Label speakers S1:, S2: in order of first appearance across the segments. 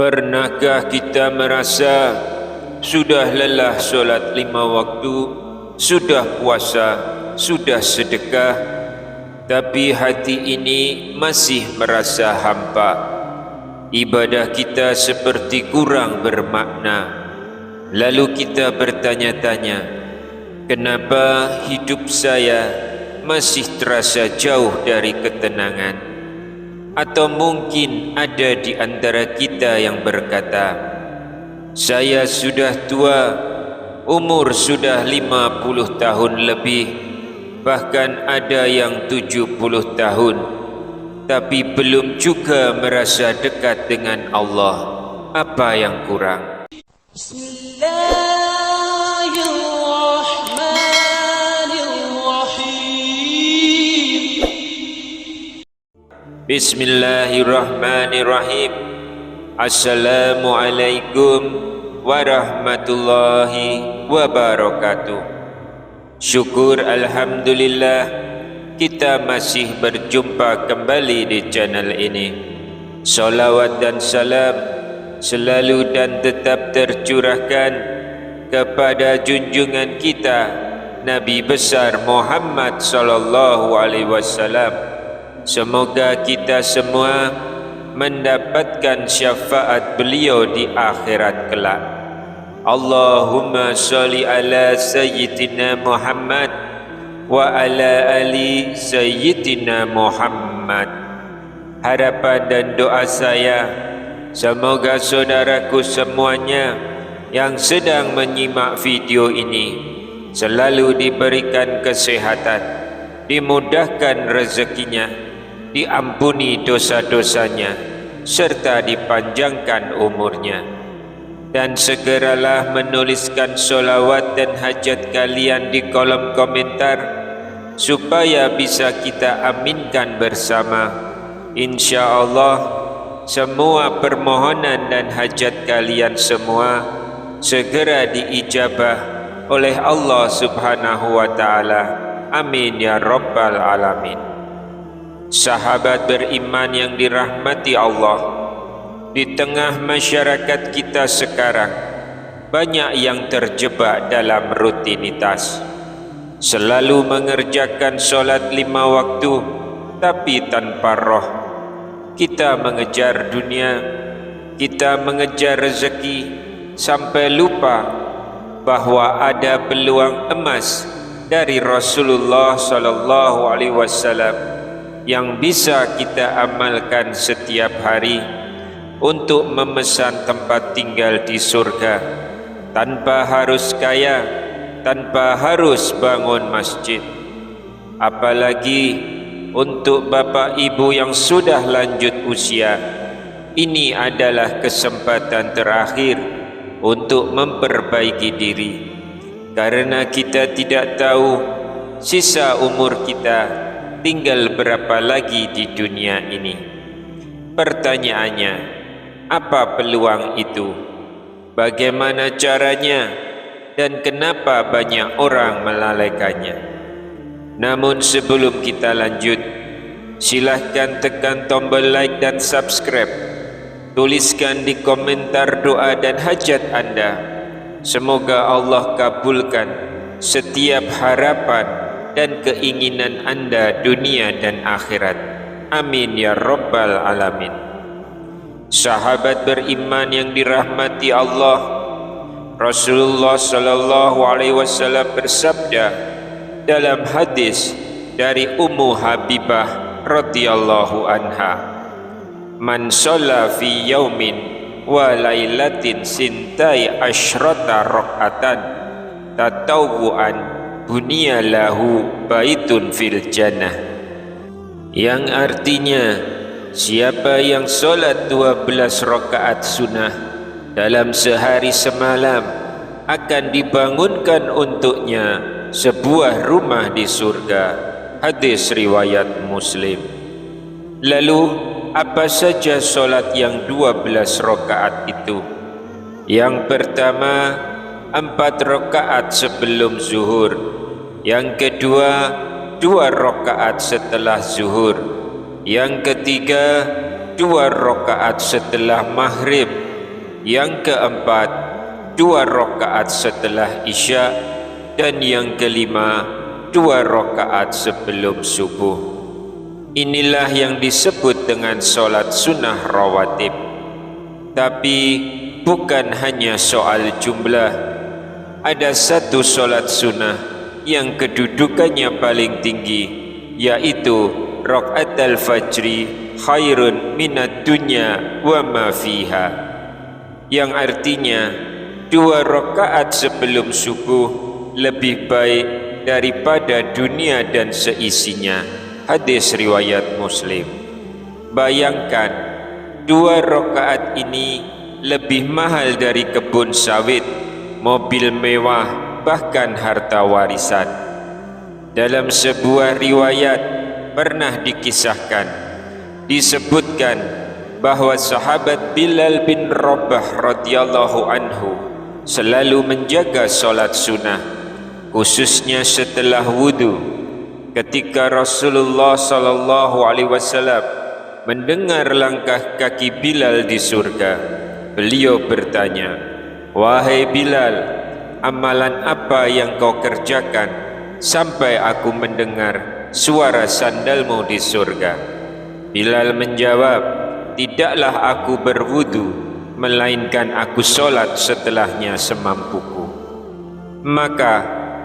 S1: Pernahkah kita merasa sudah lelah solat 5 waktu, sudah puasa, sudah sedekah, tapi hati ini masih merasa hampa? Ibadah kita seperti kurang bermakna. Lalu kita bertanya-tanya, kenapa hidup saya masih terasa jauh dari ketenangan? Atau mungkin ada di antara kita yang berkata, saya sudah tua, umur sudah 50 tahun lebih, bahkan ada yang 70 tahun, tapi belum juga merasa dekat dengan Allah. Apa yang kurang? Bismillahirrahmanirrahim. Assalamualaikum warahmatullahi wabarakatuh. Syukur alhamdulillah kita masih berjumpa kembali di channel ini. Salawat dan salam selalu dan tetap tercurahkan kepada junjungan kita Nabi besar Muhammad sallallahu alaihi wasallam. Semoga kita semua mendapatkan syafaat beliau di akhirat kelak. Allahumma sholli ala sayyidina Muhammad wa ala ali sayyidina Muhammad. Harapan dan doa saya, semoga saudaraku semuanya yang sedang menyimak video ini selalu diberikan kesehatan, dimudahkan rezekinya, diampuni dosa-dosanya, serta dipanjangkan umurnya. Dan segeralah menuliskan solawat dan hajat kalian di kolom komentar, supaya bisa kita aminkan bersama. InsyaAllah semua permohonan dan hajat kalian semua segera diijabah oleh Allah subhanahu wa ta'ala. Amin ya rabbal alamin. Sahabat beriman yang dirahmati Allah, di tengah masyarakat kita sekarang banyak yang terjebak dalam rutinitas, selalu mengerjakan solat 5 waktu tapi tanpa roh. Kita mengejar dunia, kita mengejar rezeki, sampai lupa bahwa ada peluang emas dari Rasulullah sallallahu alaihi wasallam yang bisa kita amalkan setiap hari untuk memesan tempat tinggal di surga tanpa harus kaya, tanpa harus bangun masjid. Apalagi untuk bapak ibu yang sudah lanjut usia, ini adalah kesempatan terakhir untuk memperbaiki diri, karena kita tidak tahu sisa umur kita tinggal berapa lagi di dunia ini. Pertanyaannya, apa peluang itu? Bagaimana caranya? Dan kenapa banyak orang melalaikannya? Namun sebelum kita lanjut, silahkan tekan tombol like dan subscribe. Tuliskan di komentar doa dan hajat Anda. Semoga Allah kabulkan setiap harapan dan keinginan Anda dunia dan akhirat. Amin ya rabbal alamin. Sahabat beriman yang dirahmati Allah, Rasulullah sallallahu alaihi wasallam bersabda dalam hadis dari Ummu Habibah radhiyallahu anha, man shalla fi yaumin wa lailatin sintai asyrata rakaatan tatawwuan bunyalahu baitun fil jannah, yang artinya siapa yang solat 12 rakaat sunnah dalam sehari semalam akan dibangunkan untuknya sebuah rumah di surga. Hadis riwayat Muslim. Lalu apa saja solat yang 12 rakaat itu? Yang pertama, 4 rakaat sebelum zuhur. Yang kedua, 2 rakaat setelah zuhur. Yang ketiga, 2 rakaat setelah maghrib. Yang keempat, 2 rakaat setelah Isya, dan yang kelima, 2 rakaat sebelum subuh. Inilah yang disebut dengan solat sunnah rawatib. Tapi bukan hanya soal jumlah. Ada satu solat sunnah yang kedudukannya paling tinggi, yaitu rakaat al-fajri khairun minad dunya wa ma fiha, yang artinya 2 rakaat sebelum subuh lebih baik daripada dunia dan seisinya. Hadis riwayat Muslim. Bayangkan, 2 rakaat ini lebih mahal dari kebun sawit, mobil mewah, bahkan harta warisan. Dalam sebuah riwayat pernah dikisahkan, disebutkan bahwa sahabat Bilal bin Rabah radhiyallahu anhu selalu menjaga solat sunnah, khususnya setelah wudu. Ketika Rasulullah sallallahu alaihi wasallam mendengar langkah kaki Bilal di surga, beliau bertanya, "Wahai Bilal, amalan apa yang kau kerjakan sampai aku mendengar suara sandalmu di surga?" Bilal menjawab, "Tidaklah aku berwudu, melainkan aku solat setelahnya semampuku." Maka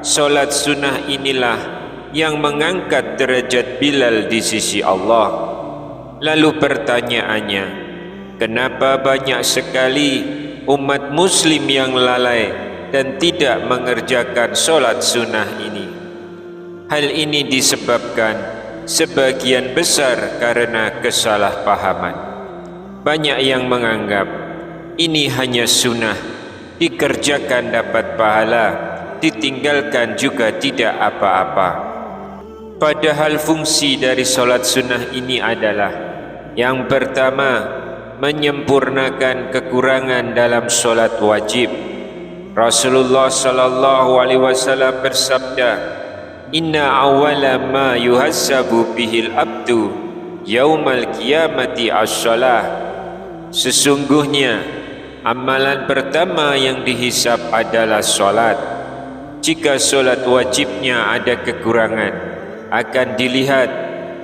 S1: solat sunnah inilah yang mengangkat derajat Bilal di sisi Allah. Lalu pertanyaannya, kenapa banyak sekali umat muslim yang lalai dan tidak mengerjakan solat sunnah ini? Hal ini disebabkan sebagian besar karena kesalahpahaman. Banyak yang menganggap ini hanya sunnah, dikerjakan dapat pahala, ditinggalkan juga tidak apa-apa. Padahal fungsi dari solat sunnah ini adalah, yang pertama, menyempurnakan kekurangan dalam solat wajib. Rasulullah sallallahu alaihi wasallam bersabda, "Inna awwala ma yuhassabu bihil abdu yaumal qiyamati as-shalah." Sesungguhnya amalan pertama yang dihisab adalah solat. Jika solat wajibnya ada kekurangan, akan dilihat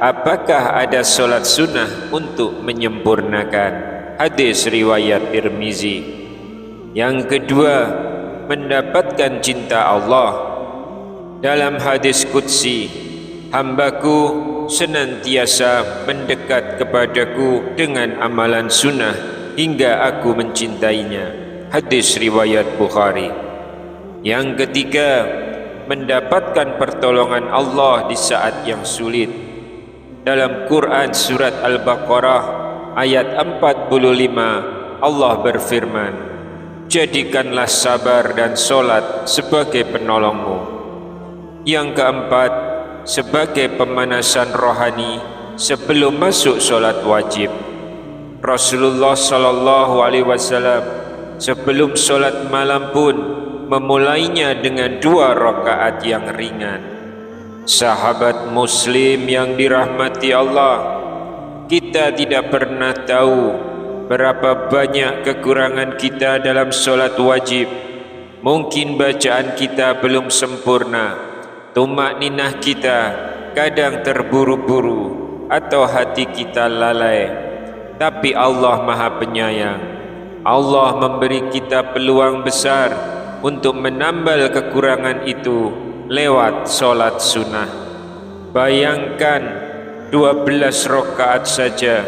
S1: apakah ada solat sunnah untuk menyempurnakan. Hadis riwayat Tirmizi. Yang kedua, mendapatkan cinta Allah. Dalam hadis qudsi, "Hambaku senantiasa mendekat kepadaku dengan amalan sunnah hingga aku mencintainya." Hadis riwayat Bukhari. Yang ketiga, mendapatkan pertolongan Allah di saat yang sulit. Dalam Quran surat Al-Baqarah ayat 45, Allah berfirman, "Jadikanlah sabar dan solat sebagai penolongmu." Yang keempat, sebagai pemanasan rohani sebelum masuk solat wajib. Rasulullah sallallahu alaihi wasallam sebelum solat malam pun memulainya dengan 2 rakaat yang ringan. Sahabat muslim yang dirahmati Allah, kita tidak pernah tahu berapa banyak kekurangan kita dalam solat wajib. Mungkin bacaan kita belum sempurna, tumakninah kita kadang terburu-buru, atau hati kita lalai. Tapi Allah Maha Penyayang. Allah memberi kita peluang besar untuk menambal kekurangan itu lewat solat sunnah. Bayangkan, 12 rakaat saja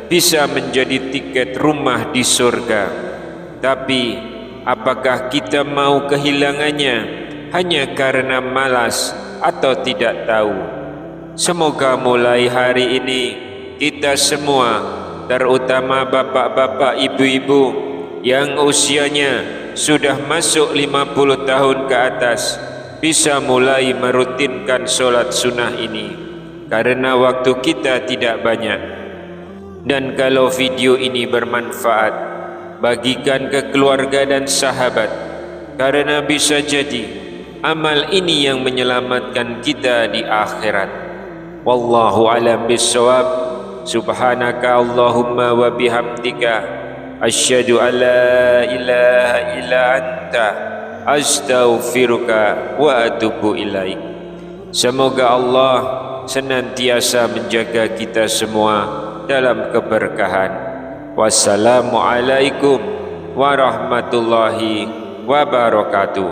S1: bisa menjadi tiket rumah di surga. Tapi apakah kita mau kehilangannya hanya karena malas atau tidak tahu? Semoga mulai hari ini kita semua, terutama bapak-bapak, ibu-ibu yang usianya sudah masuk 50 tahun ke atas, bisa mulai merutinkan solat sunnah ini, karena waktu kita tidak banyak. Dan kalau video ini bermanfaat, bagikan ke keluarga dan sahabat, karena bisa jadi amal ini yang menyelamatkan kita di akhirat. Wallahu a'lam bishawab. Subhanaka Allahumma wa bihamdika asyhadu an la ilaha illa anta, astaghfiruka wa atubu ilaik. Semoga Allah senantiasa menjaga kita semua dalam keberkahan. Wassalamualaikum warahmatullahi wabarakatuh.